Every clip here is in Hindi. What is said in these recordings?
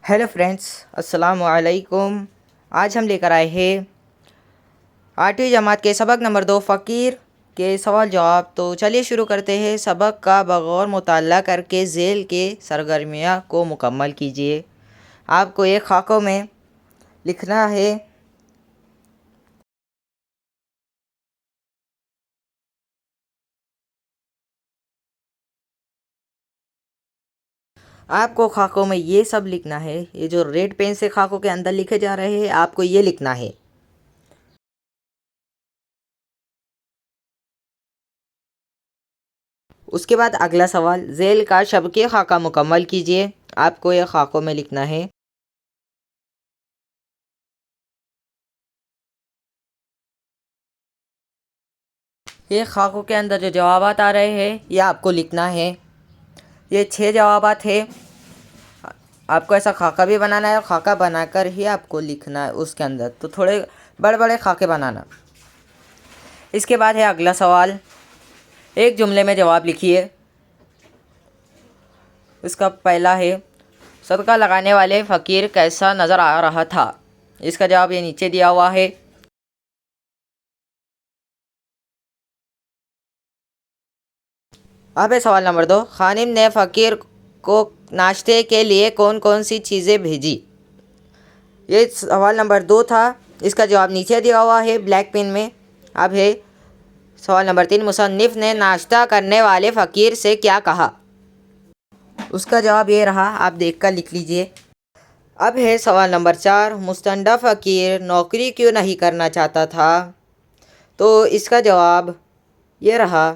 हेलो फ्रेंड्स, अस्सलामु अलैकुम। आज हम लेकर आए हैं 8वीं जमात के सबक नंबर 2 फ़कीर के सवाल जवाब। तो चलिए शुरू करते हैं। सबक का बगौर मुताला करके झेल के सरगर्मियाँ को मुकम्मल कीजिए। आपको एक खाकों में लिखना है। आपको खाकों में ये सब लिखना है। ये जो रेड पेन से खाकों के अंदर लिखे जा रहे हैं, आपको ये लिखना है। उसके बाद अगला सवाल, झेल का शबके खाका मुकम्मल कीजिए। आपको ये खाकों में लिखना है। ये खाकों के अंदर जो जवाबात आ रहे हैं, ये आपको लिखना है। ये 6 जवाबात है। आपको ऐसा खाका भी बनाना है और खाका बनाकर ही आपको लिखना है उसके अंदर। तो थोड़े बड़े बड़े खाके बनाना। इसके बाद है अगला सवाल, एक जुमले में जवाब लिखिए। इसका पहला है, सदका लगाने वाले फ़कीर कैसा नज़र आ रहा था। इसका जवाब ये नीचे दिया हुआ है। अब है सवाल नंबर 2, खानिम ने फ़कीर को नाश्ते के लिए कौन कौन सी चीज़ें भेजी। ये सवाल नंबर 2 था। इसका जवाब नीचे दिया हुआ है ब्लैक पेन में। अब है सवाल नंबर 3, मुसन्निफ़ ने नाश्ता करने वाले फ़कीर से क्या कहा। उसका जवाब ये रहा, आप देखकर लिख लीजिए। अब है सवाल नंबर 4, मुस्तंडा फ़कीर नौकरी क्यों नहीं करना चाहता था। तो इसका जवाब ये रहा।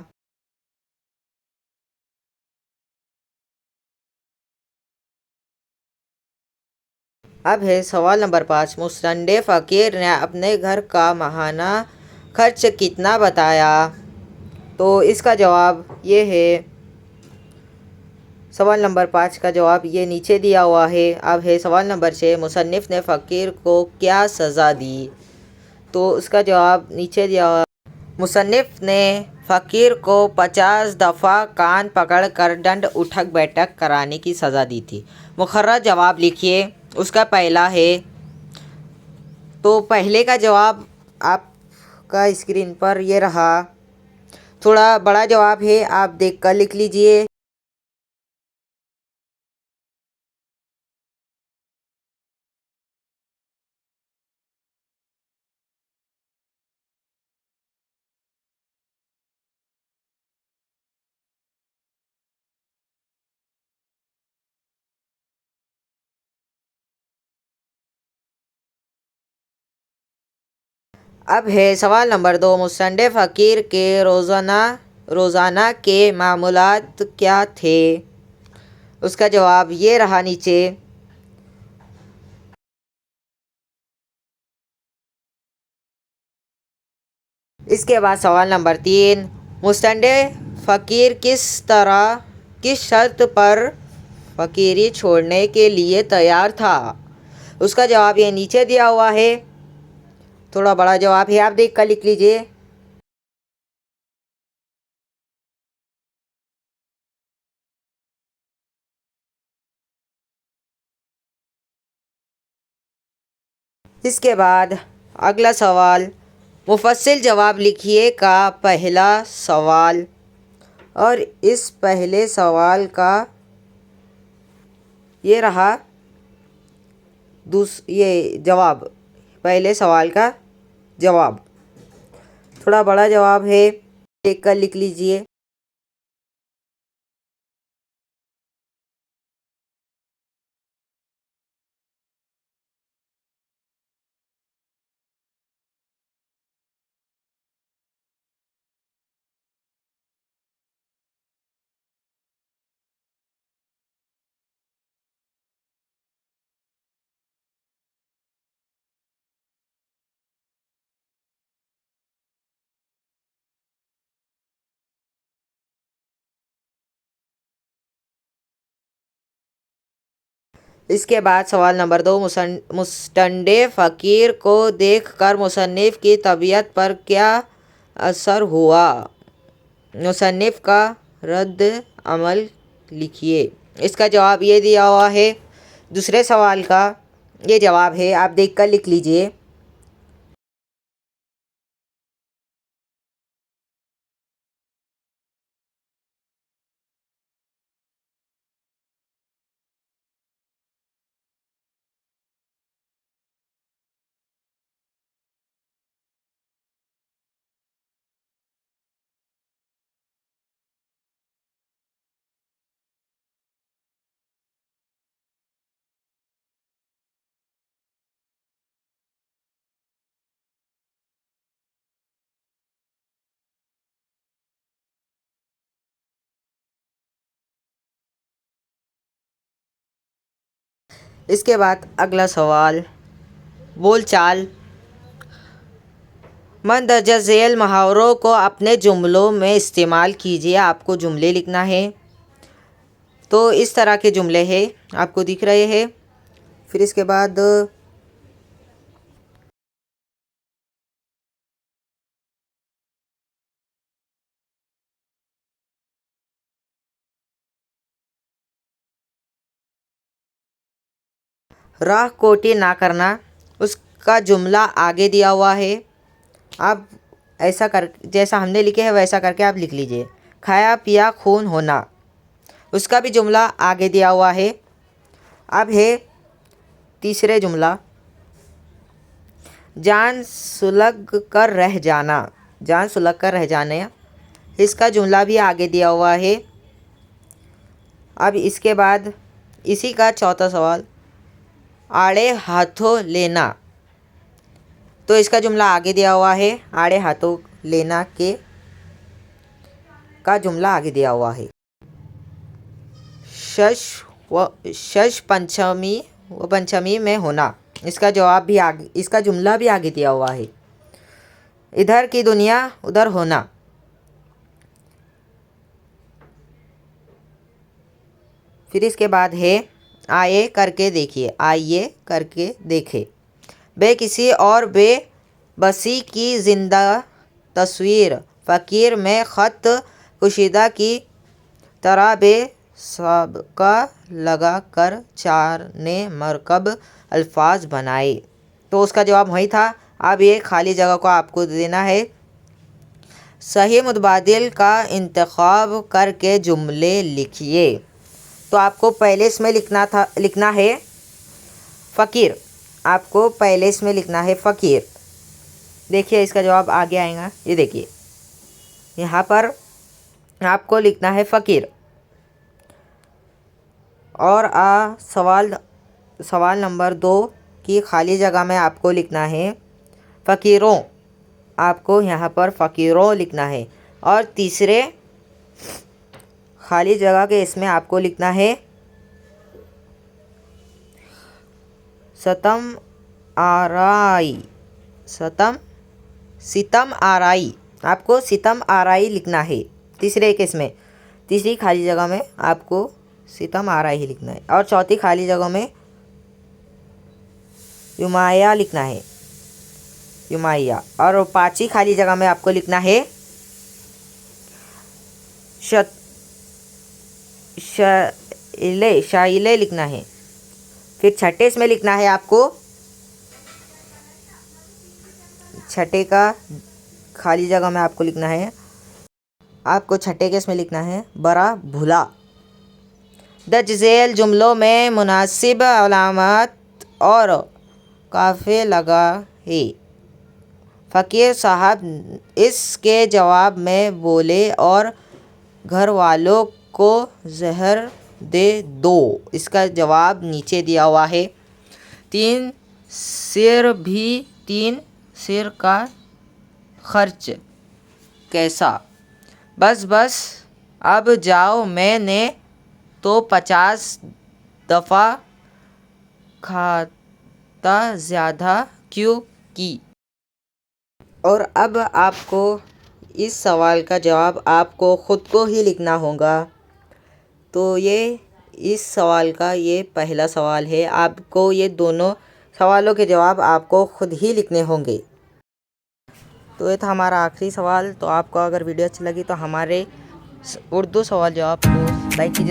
अब है सवाल नंबर 5, मुस्तंडे फ़कीर ने अपने घर का माहाना खर्च कितना बताया। तो इसका जवाब ये है। सवाल नंबर 5 का जवाब ये नीचे दिया हुआ है। अब है सवाल नंबर 6, मुसन्निफ़ ने फ़कीर को क्या सज़ा दी। तो उसका जवाब नीचे दिया हुआ। मुसन्निफ़ ने फ़कीर को 50 दफ़ा कान पकड़ कर दंड उठक बैठक कराने की सज़ा दी थी। मुकर्रर जवाब लिखिए। उसका पहला है, तो पहले का जवाब आपका स्क्रीन पर ये रहा। थोड़ा बड़ा जवाब है, आप देखकर लिख लीजिए। अब है सवाल नंबर 2, मुस्तंडे फ़कीर के रोज़ाना के मामूलात क्या थे। उसका जवाब ये रहा नीचे। इसके बाद सवाल नंबर 3, मुस्तंडे फ़कीर किस शर्त पर फ़कीरी छोड़ने के लिए तैयार था। उसका जवाब ये नीचे दिया हुआ है। थोड़ा बड़ा जवाब है, आप देख कर लिख लीजिए। इसके बाद अगला सवाल, मुफस्सिल जवाब लिखिए का पहला सवाल। और इस पहले सवाल का ये रहा ये जवाब। पहले सवाल का जवाब थोड़ा बड़ा जवाब है, देख कर लिख लीजिए। इसके बाद सवाल नंबर 2, मुस्तंडे फ़कीर को देखकर मुसन्निफ़ की तबीयत पर क्या असर हुआ। मुसन्निफ़ का रद्द अमल लिखिए। इसका जवाब ये दिया हुआ है। दूसरे सवाल का ये जवाब है, आप देखकर लिख लीजिए। इसके बाद अगला सवाल, बोलचाल। मंदरजा झेल मुहावरों को अपने जुमलों में इस्तेमाल कीजिए। आपको जुमले लिखना है। तो इस तरह के जुमले हैं, आपको दिख रहे हैं। फिर इसके बाद राह कोटी ना करना, उसका जुमला आगे दिया हुआ है। आप ऐसा कर, जैसा हमने लिखे है वैसा करके आप लिख लीजिए। खाया पिया खून होना, उसका भी जुमला आगे दिया हुआ है। अब है तीसरे जुमला, जान सुलग कर रह जाना। जान सुलग कर रह जाने, इसका जुमला भी आगे दिया हुआ है। अब इसके बाद इसी का चौथा सवाल, आड़े हाथों लेना। तो इसका जुमला आगे दिया हुआ है। आड़े हाथों लेना के का जुमला आगे दिया हुआ है। शश पंचमी में होना, इसका जवाब भी आगे, इसका जुमला भी आगे दिया हुआ है। इधर की दुनिया उधर होना, फिर इसके बाद है आइए करके देखिए। आइए करके देखे, बेकिसी और बेबसी की जिंदा तस्वीर, फ़कीर में ख़त कुशीदा की तरह बेसब्का लगा कर चार ने मरकब अल्फाज बनाए। तो उसका जवाब वही था। अब ये खाली जगह को आपको देना है। सही मुतबादिल का इंतखाब करके जुमले लिखिए। तो आपको पहले इसमें लिखना है फ़कीर। आपको पहले इसमें लिखना है फ़कीर। देखिए इसका जवाब आगे आएगा। ये देखिए यहाँ पर आपको लिखना है फ़कीर। और सवाल नंबर 2 की खाली जगह में आपको लिखना है फ़कीरों। आपको यहाँ पर फ़कीरों लिखना है। और तीसरे खाली जगह के इसमें आपको लिखना है सितम आराई। आपको सितम आराई लिखना है। तीसरे केस में, तीसरी खाली जगह में आपको सितम आराई ही लिखना है। और चौथी खाली जगह में युमाया लिखना है, युमाया। और पांचवी खाली जगह में आपको लिखना है शाइले लिखना है। फिर छठे इसमें लिखना है आपको, छठे का खाली जगह में आपको लिखना है, आपको छठे के इसमें लिखना है बरा भूला। दर्ज जुमलों में मुनासिब अलामत और काफ़े लगा है। फ़कीर साहब इसके जवाब में बोले और घर वालों को जहर दे दो। इसका जवाब नीचे दिया हुआ है। 3 सिर का खर्च कैसा। बस अब जाओ, मैंने तो 50 दफ़ा खाता ज़्यादा क्यों की। और अब आपको इस सवाल का जवाब आपको ख़ुद को ही लिखना होगा। तो ये इस सवाल का ये पहला सवाल है। आपको ये दोनों सवालों के जवाब आपको ख़ुद ही लिखने होंगे। तो ये था हमारा आखिरी सवाल। तो आपको अगर वीडियो अच्छी लगी तो हमारे उर्दू सवाल जवाब को लाइक कीजिए।